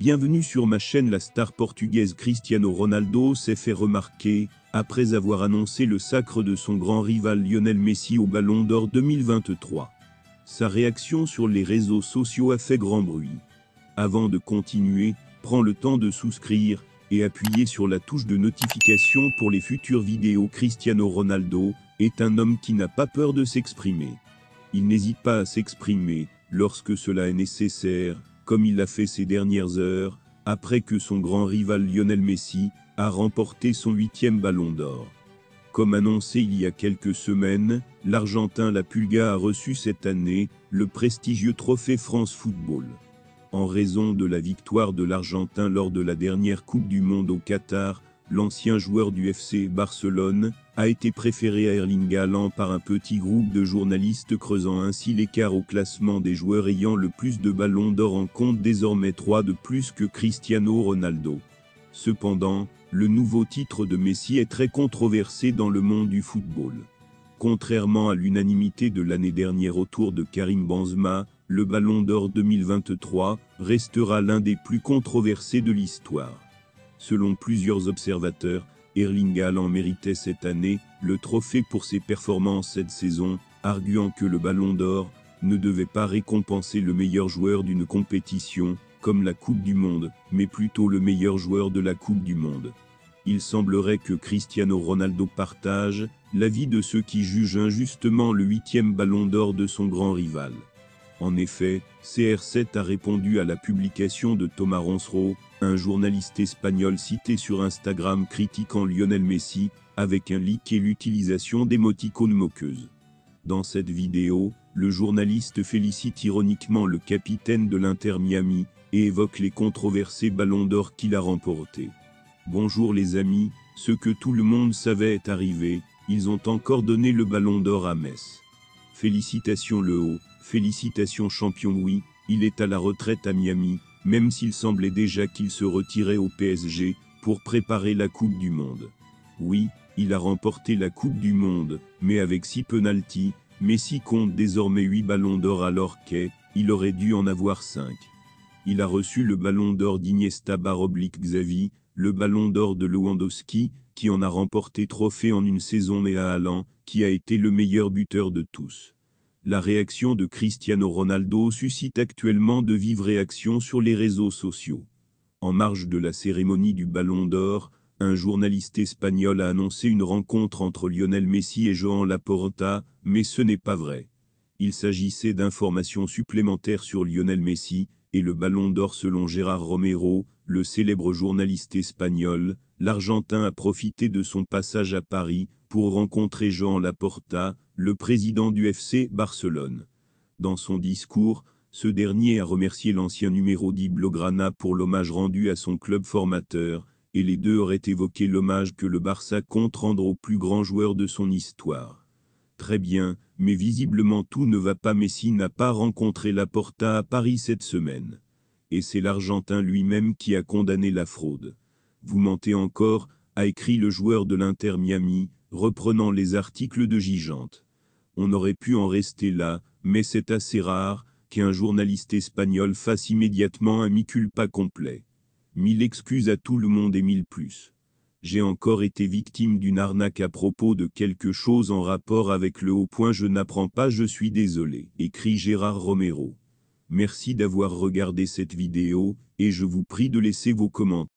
Bienvenue sur ma chaîne. La star portugaise Cristiano Ronaldo s'est fait remarquer, après avoir annoncé le sacre de son grand rival Lionel Messi au Ballon d'Or 2023. Sa réaction sur les réseaux sociaux a fait grand bruit. Avant de continuer, prends le temps de souscrire et appuyer sur la touche de notification pour les futures vidéos. Cristiano Ronaldo est un homme qui n'a pas peur de s'exprimer. Il n'hésite pas à s'exprimer lorsque cela est nécessaire, comme il l'a fait ces dernières heures, après que son grand rival Lionel Messi a remporté son 8e Ballon d'Or. Comme annoncé il y a quelques semaines, l'Argentin La Pulga a reçu cette année le prestigieux trophée France Football. En raison de la victoire de l'Argentin lors de la dernière Coupe du Monde au Qatar, l'ancien joueur du FC Barcelone a été préféré à Erling Haaland par un petit groupe de journalistes, creusant ainsi l'écart au classement des joueurs ayant le plus de ballons d'or, en compte désormais 3 de plus que Cristiano Ronaldo. Cependant, le nouveau titre de Messi est très controversé dans le monde du football. Contrairement à l'unanimité de l'année dernière autour de Karim Benzema, le Ballon d'Or 2023 restera l'un des plus controversés de l'histoire. Selon plusieurs observateurs, Erling Haaland méritait cette année le trophée pour ses performances cette saison, arguant que le Ballon d'Or ne devait pas récompenser le meilleur joueur d'une compétition, comme la Coupe du Monde, mais plutôt le meilleur joueur de la Coupe du Monde. Il semblerait que Cristiano Ronaldo partage l'avis de ceux qui jugent injustement le 8e Ballon d'Or de son grand rival. En effet, CR7 a répondu à la publication de Thomas Ronsereau, un journaliste espagnol cité sur Instagram, critiquant Lionel Messi, avec un leak et l'utilisation d'émoticônes moqueuses. Dans cette vidéo, le journaliste félicite ironiquement le capitaine de l'Inter Miami, et évoque les controversés Ballons d'Or qu'il a remportés. Bonjour les amis, ce que tout le monde savait est arrivé, ils ont encore donné le Ballon d'Or à Metz. Félicitations le haut, félicitations champion. Oui, il est à la retraite à Miami, même s'il semblait déjà qu'il se retirait au PSG, pour préparer la Coupe du Monde. Oui, il a remporté la Coupe du Monde, mais avec 6 pénaltys. Messi compte désormais 8 Ballons d'Or alors qu'il aurait dû en avoir 5. Il a reçu le Ballon d'Or d'Iniesta / Xavi, le Ballon d'Or de Lewandowski, qui en a remporté trophée en une saison, et à Haaland, qui a été le meilleur buteur de tous. La réaction de Cristiano Ronaldo suscite actuellement de vives réactions sur les réseaux sociaux. En marge de la cérémonie du Ballon d'Or, un journaliste espagnol a annoncé une rencontre entre Lionel Messi et Joan Laporta, mais ce n'est pas vrai. Il s'agissait d'informations supplémentaires sur Lionel Messi et le Ballon d'Or. Selon Gérard Romero, le célèbre journaliste espagnol, l'Argentin a profité de son passage à Paris pour rencontrer Joan Laporta, le président du FC Barcelone. Dans son discours, ce dernier a remercié l'ancien numéro 10 Blaugrana pour l'hommage rendu à son club formateur, et les deux auraient évoqué l'hommage que le Barça compte rendre au plus grand joueur de son histoire. Très bien, mais visiblement tout ne va pas. Messi n'a pas rencontré Laporta à Paris cette semaine. Et c'est l'Argentin lui-même qui a condamné la fraude. Vous mentez encore, a écrit le joueur de l'Inter Miami, reprenant les articles de Gigante. On aurait pu en rester là, mais c'est assez rare qu'un journaliste espagnol fasse immédiatement un mea culpa complet. 1000 excuses à tout le monde et 1000 plus. J'ai encore été victime d'une arnaque à propos de quelque chose en rapport avec le haut point. Je n'apprends pas, je suis désolé, écrit Gérard Romero. Merci d'avoir regardé cette vidéo, et je vous prie de laisser vos commentaires.